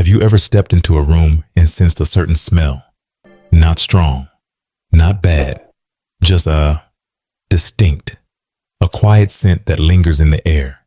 Have you ever stepped into a room and sensed a certain smell? Not strong, not bad, just distinct, a quiet scent that lingers in the air,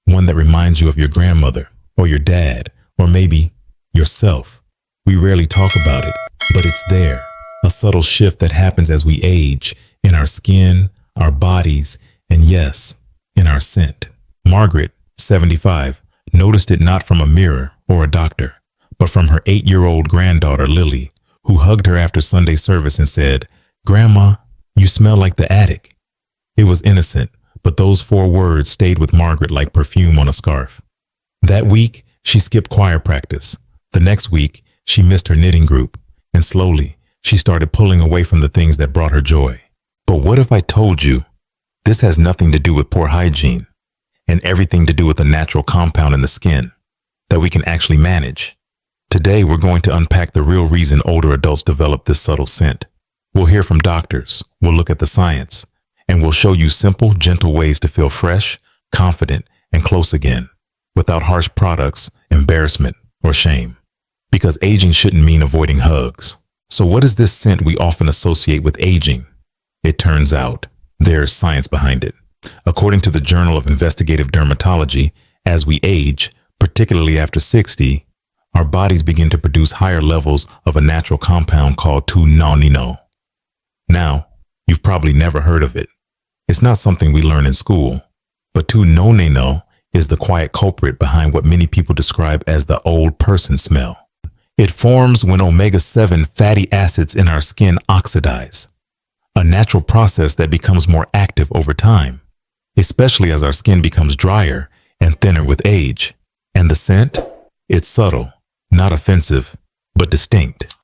one that reminds you of your grandmother or your dad or maybe yourself. We rarely talk about it, but it's there, a subtle shift that happens as we age, in our skin, our bodies, and yes, in our scent. Margaret, 75, noticed it not from a mirror or a doctor, but from her 8-year-old granddaughter, Lily, who hugged her after Sunday service and said, "Grandma, you smell like the attic." It was innocent, but those 4 words stayed with Margaret like perfume on a scarf. That week, she skipped choir practice. The next week, she missed her knitting group, and slowly, she started pulling away from the things that brought her joy. But what if I told you this has nothing to do with poor hygiene and everything to do with a natural compound in the skin that we can actually manage? Today, we're going to unpack the real reason older adults develop this subtle scent. We'll hear from doctors, we'll look at the science, and we'll show you simple, gentle ways to feel fresh, confident, and close again, without harsh products, embarrassment, or shame. Because aging shouldn't mean avoiding hugs. So what is this scent we often associate with aging? It turns out, there's science behind it. According to the Journal of Investigative Dermatology, as we age, particularly after 60, our bodies begin to produce higher levels of a natural compound called Nonenal. Now, you've probably never heard of it. It's not something we learn in school, but Nonenal is the quiet culprit behind what many people describe as the old person smell. It forms when omega-7 fatty acids in our skin oxidize, a natural process that becomes more active over time, especially as our skin becomes drier and thinner with age. And the scent? It's subtle, not offensive, but distinct.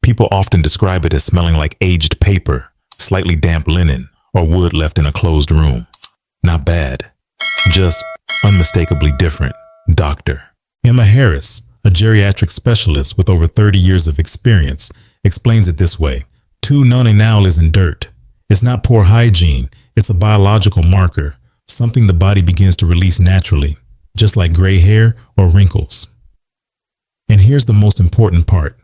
People often describe it as smelling like aged paper, slightly damp linen, or wood left in a closed room. Not bad, just unmistakably different. Dr. Emma Harris, a geriatric specialist with over 30 years of experience, explains it this way. Nonenal isn't dirt. It's not poor hygiene. It's a biological marker, something the body begins to release naturally, just like gray hair or wrinkles. And here's the most important part.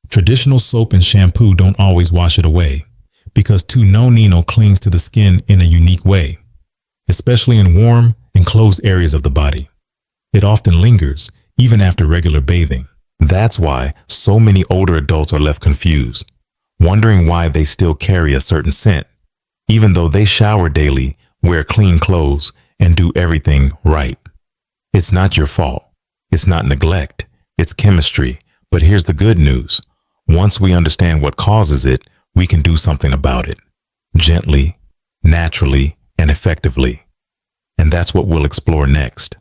Traditional soap and shampoo don't always wash it away, because Nonenal clings to the skin in a unique way, especially in warm, enclosed areas of the body. It often lingers, even after regular bathing. That's why so many older adults are left confused, wondering why they still carry a certain scent, even though they shower daily, wear clean clothes, and do everything right. It's not your fault. It's not neglect. It's chemistry. But here's the good news. Once we understand what causes it, we can do something about it. Gently, naturally, and effectively. And that's what we'll explore next.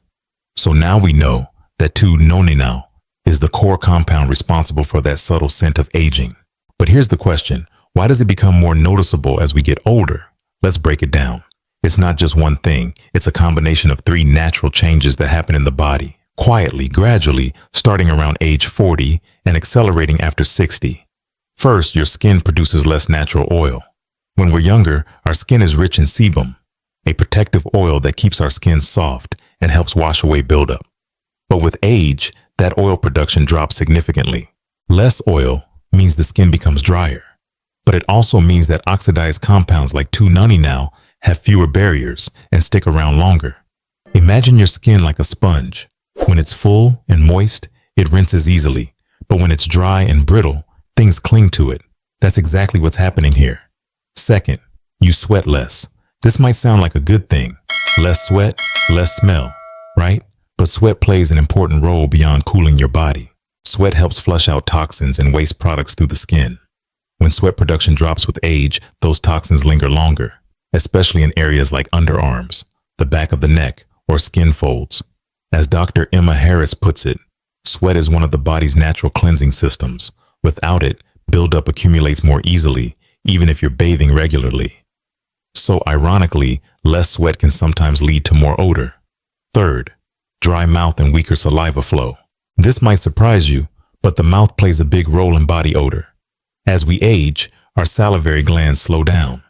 So now we know that Nonenal is the core compound responsible for that subtle scent of aging. But here's the question. Why does it become more noticeable as we get older? Let's break it down. It's not just one thing. It's a combination of 3 natural changes that happen in the body, quietly, gradually, starting around age 40 and accelerating after 60. First, your skin produces less natural oil. When we're younger, our skin is rich in sebum, a protective oil that keeps our skin soft and helps wash away buildup. But with age, that oil production drops significantly. Less oil means the skin becomes drier. But it also means that oxidized compounds like Nonenal have fewer barriers and stick around longer. Imagine your skin like a sponge. When it's full and moist, it rinses easily. But when it's dry and brittle, things cling to it. That's exactly what's happening here. Second, you sweat less. This might sound like a good thing. Less sweat, less smell, right? But sweat plays an important role beyond cooling your body. Sweat helps flush out toxins and waste products through the skin. When sweat production drops with age, those toxins linger longer, especially in areas like underarms, the back of the neck, or skin folds. As Dr. Emma Harris puts it, sweat is one of the body's natural cleansing systems. Without it, buildup accumulates more easily, even if you're bathing regularly. So ironically, less sweat can sometimes lead to more odor. Third, dry mouth and weaker saliva flow. This might surprise you, but the mouth plays a big role in body odor. As we age, our salivary glands slow down.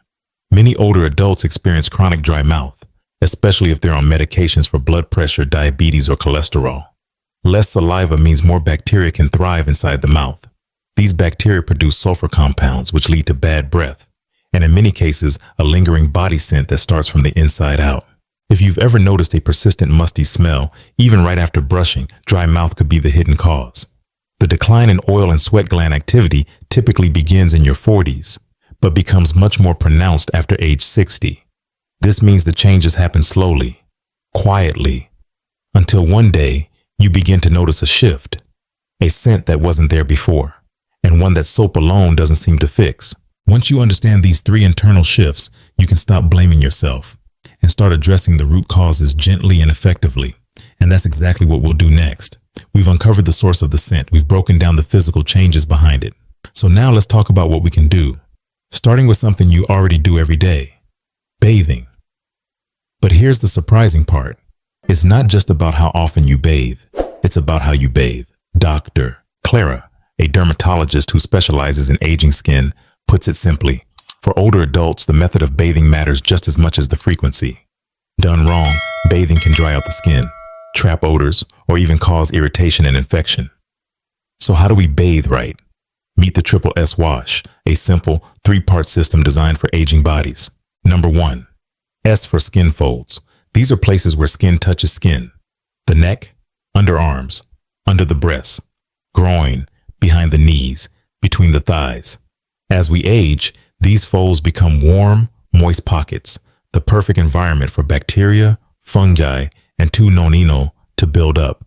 Many older adults experience chronic dry mouth, especially if they're on medications for blood pressure, diabetes, or cholesterol. Less saliva means more bacteria can thrive inside the mouth. These bacteria produce sulfur compounds, which lead to bad breath, and in many cases, a lingering body scent that starts from the inside out. If you've ever noticed a persistent musty smell, even right after brushing, dry mouth could be the hidden cause. The decline in oil and sweat gland activity typically begins in your 40s, but becomes much more pronounced after age 60. This means the changes happen slowly, quietly, until one day you begin to notice a shift, a scent that wasn't there before, and one that soap alone doesn't seem to fix. Once you understand these 3 internal shifts, you can stop blaming yourself and start addressing the root causes gently and effectively. And that's exactly what we'll do next. We've uncovered the source of the scent. We've broken down the physical changes behind it. So now let's talk about what we can do, starting with something you already do every day: bathing. But here's the surprising part. It's not just about how often you bathe. It's about how you bathe. Dr. Clara, a dermatologist who specializes in aging skin, puts it simply: for older adults, the method of bathing matters just as much as the frequency. Done wrong, bathing can dry out the skin, trap odors, or even cause irritation and infection. So how do we bathe right? Meet the Triple S Wash, a simple 3-part system designed for aging bodies. Number 1. S for skin folds. These are places where skin touches skin. The neck, underarms, under the breasts, groin, behind the knees, between the thighs. As we age, these folds become warm, moist pockets, the perfect environment for bacteria, fungi, and 2-Nonenal to build up.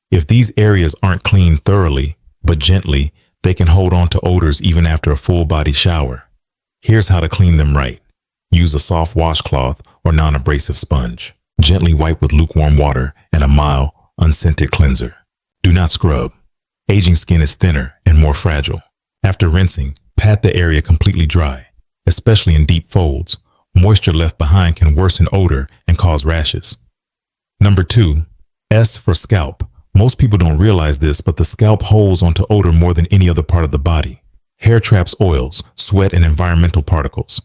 If these areas aren't cleaned thoroughly, but gently, they can hold on to odors even after a full body shower. Here's how to clean them right. Use a soft washcloth or non-abrasive sponge. Gently wipe with lukewarm water and a mild, unscented cleanser. Do not scrub. Aging skin is thinner and more fragile. After rinsing, pat the area completely dry, especially in deep folds. Moisture left behind can worsen odor and cause rashes. Number 2, S for scalp. Most people don't realize this, but the scalp holds onto odor more than any other part of the body. Hair traps oils, sweat, and environmental particles.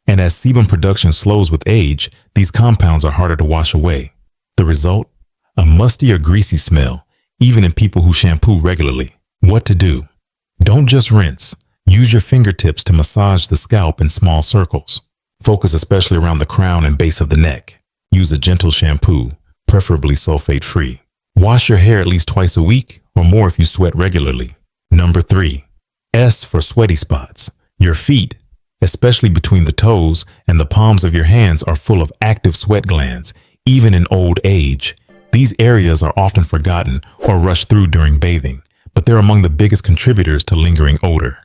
And as sebum production slows with age, these compounds are harder to wash away. The result? A musty or greasy smell, even in people who shampoo regularly. What to do? Don't just rinse. Use your fingertips to massage the scalp in small circles. Focus especially around the crown and base of the neck. Use a gentle shampoo, preferably sulfate-free. Wash your hair at least twice a week or more if you sweat regularly. Number 3, S for sweaty spots. Your feet, especially between the toes and the palms of your hands, are full of active sweat glands, even in old age. These areas are often forgotten or rushed through during bathing, but they're among the biggest contributors to lingering odor.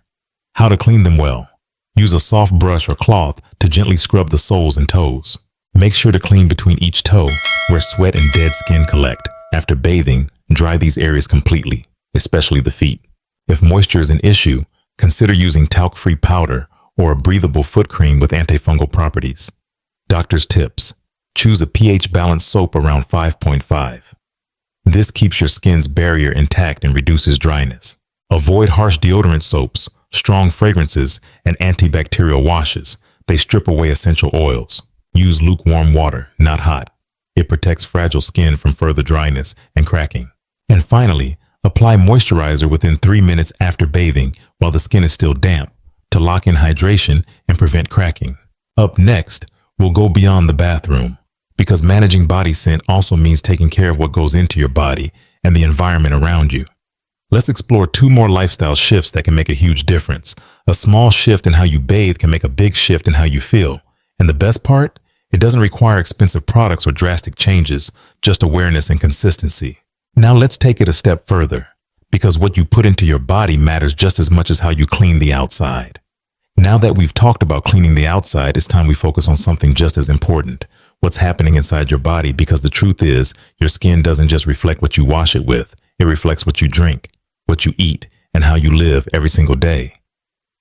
How to clean them well? Use a soft brush or cloth to gently scrub the soles and toes. Make sure to clean between each toe where sweat and dead skin collect. After bathing, dry these areas completely, especially the feet. If moisture is an issue, consider using talc-free powder or a breathable foot cream with antifungal properties. Doctor's tips: choose a pH-balanced soap around 5.5. This keeps your skin's barrier intact and reduces dryness. Avoid harsh deodorant soaps, strong fragrances, and antibacterial washes. They strip away essential oils. Use lukewarm water, not hot. It protects fragile skin from further dryness and cracking. And finally, apply moisturizer within 3 minutes after bathing while the skin is still damp to lock in hydration and prevent cracking. Up next, we'll go beyond the bathroom, because managing body scent also means taking care of what goes into your body and the environment around you. Let's explore 2 more lifestyle shifts that can make a huge difference. A small shift in how you bathe can make a big shift in how you feel. And the best part? It doesn't require expensive products or drastic changes, just awareness and consistency. Now let's take it a step further, because what you put into your body matters just as much as how you clean the outside. Now that we've talked about cleaning the outside, it's time we focus on something just as important: what's happening inside your body, because the truth is, your skin doesn't just reflect what you wash it with, it reflects what you drink, what you eat, and how you live every single day.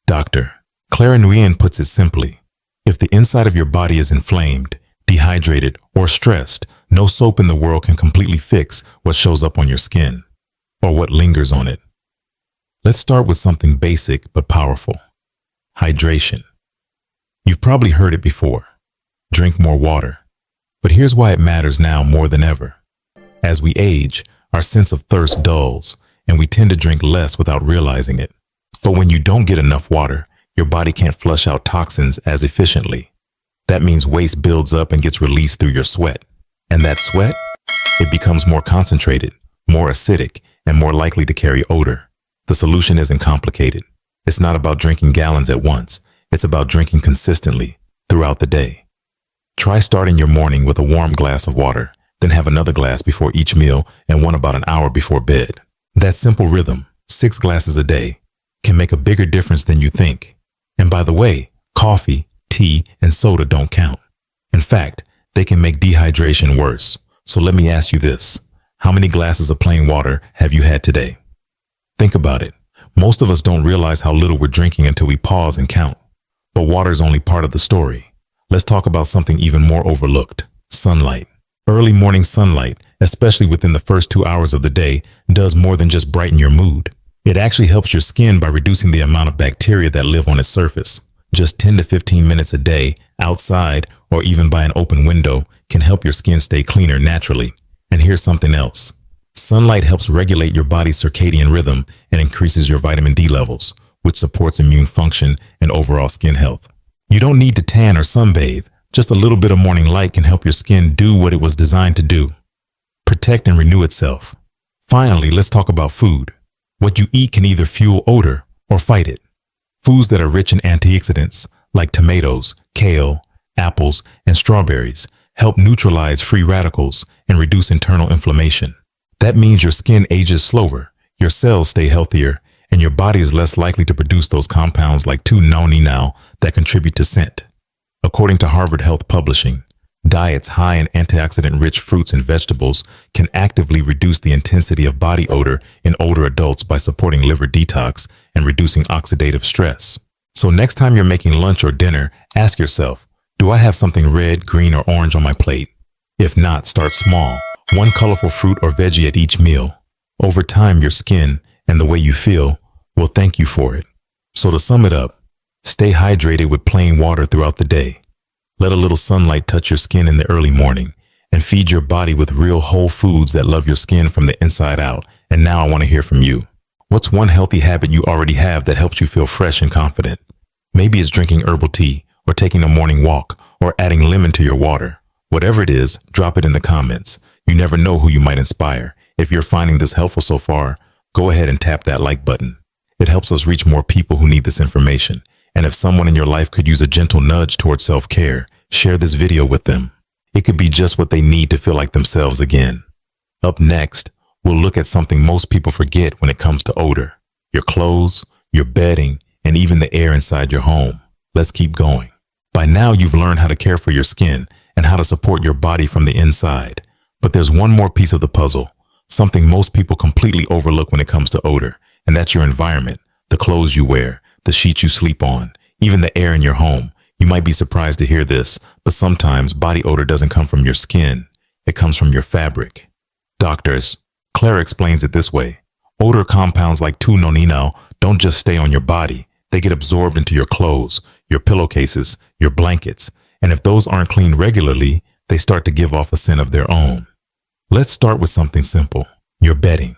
Dr. Clara Nguyen puts it simply: if the inside of your body is inflamed, dehydrated, or stressed, no soap in the world can completely fix what shows up on your skin, or what lingers on it. Let's start with something basic but powerful: hydration. You've probably heard it before: drink more water. But here's why it matters now more than ever. As we age, our sense of thirst dulls, and we tend to drink less without realizing it. But when you don't get enough water, your body can't flush out toxins as efficiently. That means waste builds up and gets released through your sweat. And that sweat? It becomes more concentrated, more acidic, and more likely to carry odor. The solution isn't complicated. It's not about drinking gallons at once. It's about drinking consistently throughout the day. Try starting your morning with a warm glass of water, then have another glass before each meal and one about an hour before bed. That simple rhythm, 6 glasses a day, can make a bigger difference than you think. And by the way, coffee, tea, and soda don't count. In fact, they can make dehydration worse. So let me ask you this. How many glasses of plain water have you had today? Think about it. Most of us don't realize how little we're drinking until we pause and count. But water is only part of the story. Let's talk about something even more overlooked: sunlight. Early morning sunlight, especially within the first 2 hours of the day, does more than just brighten your mood. It actually helps your skin by reducing the amount of bacteria that live on its surface. Just 10 to 15 minutes a day, outside, or even by an open window, can help your skin stay cleaner naturally. And here's something else. Sunlight helps regulate your body's circadian rhythm and increases your vitamin D levels, which supports immune function and overall skin health. You don't need to tan or sunbathe. Just a little bit of morning light can help your skin do what it was designed to do: protect and renew itself. Finally, let's talk about food. What you eat can either fuel odor or fight it. Foods that are rich in antioxidants, like tomatoes, kale, apples, and strawberries, help neutralize free radicals and reduce internal inflammation. That means your skin ages slower, your cells stay healthier, and your body is less likely to produce those compounds like 2-Nonenal that contribute to scent. According to Harvard Health Publishing, diets high in antioxidant-rich fruits and vegetables can actively reduce the intensity of body odor in older adults by supporting liver detox and reducing oxidative stress. So next time you're making lunch or dinner, ask yourself, do I have something red, green, or orange on my plate? If not, start small. One colorful fruit or veggie at each meal. Over time, your skin and the way you feel will thank you for it. So to sum it up, stay hydrated with plain water throughout the day. Let a little sunlight touch your skin in the early morning, and feed your body with real whole foods that love your skin from the inside out. And now I want to hear from you. What's one healthy habit you already have that helps you feel fresh and confident? Maybe it's drinking herbal tea, or taking a morning walk, or adding lemon to your water. Whatever it is, drop it in the comments. You never know who you might inspire. If you're finding this helpful so far, go ahead and tap that like button. It helps us reach more people who need this information. And if someone in your life could use a gentle nudge towards self-care, share this video with them. It could be just what they need to feel like themselves again. Up next, we'll look at something most people forget when it comes to odor: your clothes, your bedding, and even the air inside your home. Let's keep going. By now, you've learned how to care for your skin and how to support your body from the inside. But there's one more piece of the puzzle, something most people completely overlook when it comes to odor, and that's your environment: the clothes you wear, the sheets you sleep on, even the air in your home. You might be surprised to hear this, but sometimes body odor doesn't come from your skin. It comes from your fabric. Doctors, Claire explains it this way: odor compounds like 2-Nonenal don't just stay on your body. They get absorbed into your clothes, your pillowcases, your blankets, and if those aren't cleaned regularly, they start to give off a scent of their own. Let's start with something simple: your bedding.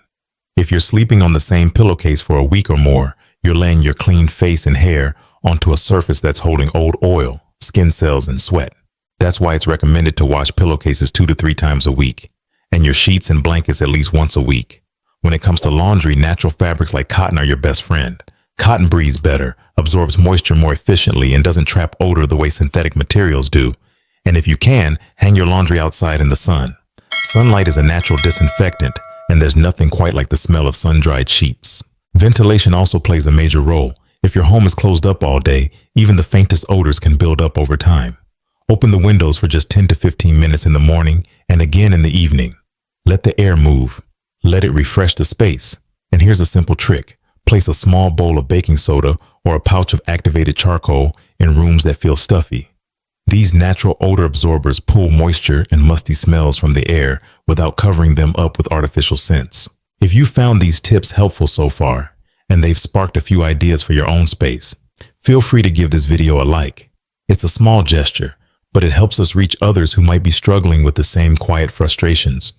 If you're sleeping on the same pillowcase for a week or more, you're laying your clean face and hair onto a surface that's holding old oil, skin cells, and sweat. That's why it's recommended to wash pillowcases 2 to 3 times a week, and your sheets and blankets at least once a week. When it comes to laundry, natural fabrics like cotton are your best friend. Cotton breathes better, absorbs moisture more efficiently, and doesn't trap odor the way synthetic materials do. And if you can, hang your laundry outside in the sun. Sunlight is a natural disinfectant, and there's nothing quite like the smell of sun-dried sheets. Ventilation also plays a major role. If your home is closed up all day, even the faintest odors can build up over time. Open the windows for just 10 to 15 minutes in the morning and again in the evening. Let the air move. Let it refresh the space. And here's a simple trick. Place a small bowl of baking soda or a pouch of activated charcoal in rooms that feel stuffy. These natural odor absorbers pull moisture and musty smells from the air without covering them up with artificial scents. If you found these tips helpful so far, and they've sparked a few ideas for your own space, feel free to give this video a like. It's a small gesture, but it helps us reach others who might be struggling with the same quiet frustrations.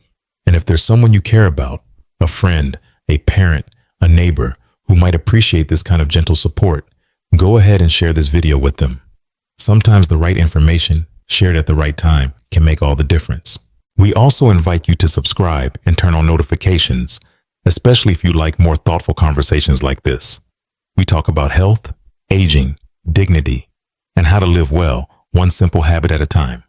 And if there's someone you care about, a friend, a parent, a neighbor who might appreciate this kind of gentle support, go ahead and share this video with them. Sometimes the right information, shared at the right time, can make all the difference. We also invite you to subscribe and turn on notifications, especially if you like more thoughtful conversations like this. We talk about health, aging, dignity, and how to live well, one simple habit at a time.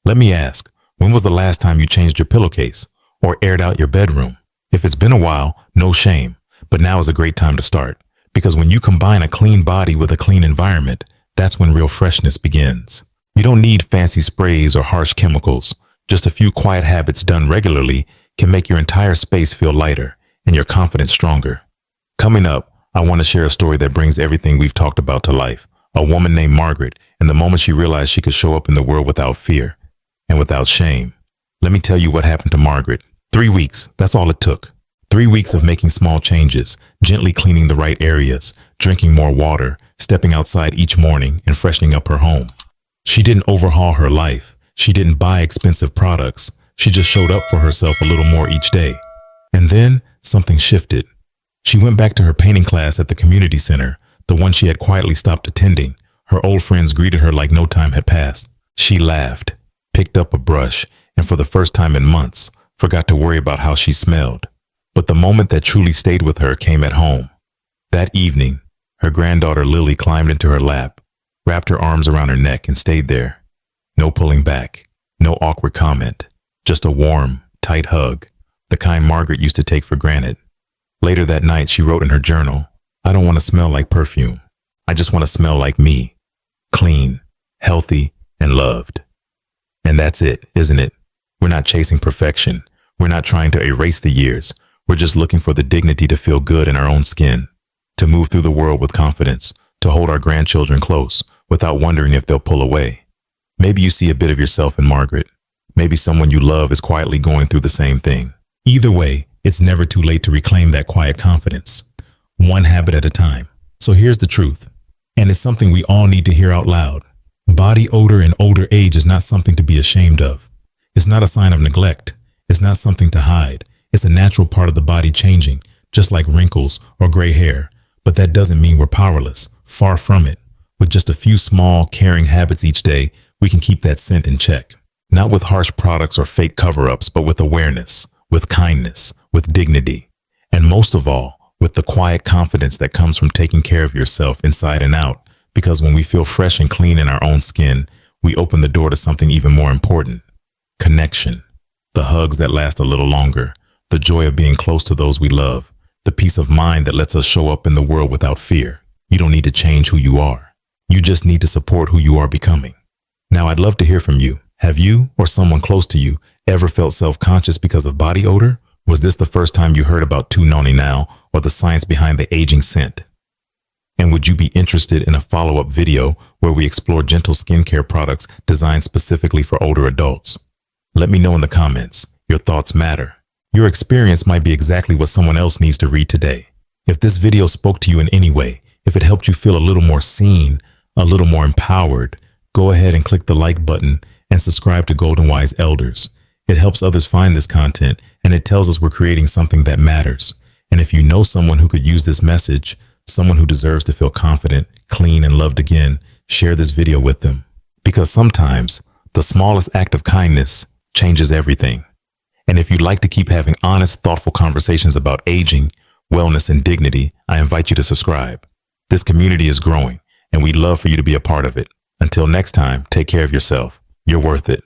Let me ask, when was the last time you changed your pillowcase or aired out your bedroom? If it's been a while, no shame, but now is a great time to start, because when you combine a clean body with a clean environment, that's when real freshness begins. You don't need fancy sprays or harsh chemicals. Just a few quiet habits done regularly can make your entire space feel lighter and your confidence stronger. Coming up, I want to share a story that brings everything we've talked about to life. A woman named Margaret, and the moment she realized she could show up in the world without fear and without shame. Let me tell you what happened to Margaret. 3 weeks, that's all it took. 3 weeks of making small changes, gently cleaning the right areas, drinking more water, stepping outside each morning, and freshening up her home. She didn't overhaul her life. She didn't buy expensive products. She just showed up for herself a little more each day. And then something shifted. She went back to her painting class at the community center, the one she had quietly stopped attending. Her old friends greeted her like no time had passed. She laughed, picked up a brush, and for the first time in months, forgot to worry about how she smelled. But the moment that truly stayed with her came at home. That evening, her granddaughter Lily climbed into her lap, wrapped her arms around her neck, and stayed there. No pulling back, no awkward comment, just a warm, tight hug, the kind Margaret used to take for granted. Later that night, she wrote in her journal, "I don't want to smell like perfume. I just want to smell like me, clean, healthy, and loved." And that's it, isn't it? We're not chasing perfection. We're not trying to erase the years. We're just looking for the dignity to feel good in our own skin, to move through the world with confidence, to hold our grandchildren close without wondering if they'll pull away. Maybe you see a bit of yourself in Margaret. Maybe someone you love is quietly going through the same thing. Either way, it's never too late to reclaim that quiet confidence, one habit at a time. So here's the truth, and it's something we all need to hear out loud. Body odor in older age is not something to be ashamed of. It's not a sign of neglect. It's not something to hide. It's a natural part of the body changing, just like wrinkles or gray hair. But that doesn't mean we're powerless. Far from it. With just a few small, caring habits each day, we can keep that scent in check. Not with harsh products or fake cover-ups, but with awareness, with kindness, with dignity, and most of all, with the quiet confidence that comes from taking care of yourself inside and out. Because when we feel fresh and clean in our own skin, we open the door to something even more important: connection. The hugs that last a little longer, the joy of being close to those we love, the peace of mind that lets us show up in the world without fear. You don't need to change who you are. You just need to support who you are becoming. Now, I'd love to hear from you. Have you or someone close to you ever felt self-conscious because of body odor? Was this the first time you heard about Nonenal or the science behind the aging scent? And would you be interested in a follow-up video where we explore gentle skincare products designed specifically for older adults? Let me know in the comments. Your thoughts matter. Your experience might be exactly what someone else needs to read today. If this video spoke to you in any way, if it helped you feel a little more seen, a little more empowered, go ahead and click the like button and subscribe to WiseElders. It helps others find this content, and it tells us we're creating something that matters. And if you know someone who could use this message, someone who deserves to feel confident, clean, and loved again, share this video with them. Because sometimes the smallest act of kindness changes everything. And if you'd like to keep having honest, thoughtful conversations about aging, wellness, and dignity, I invite you to subscribe. This community is growing, and we'd love for you to be a part of it. Until next time, take care of yourself. You're worth it.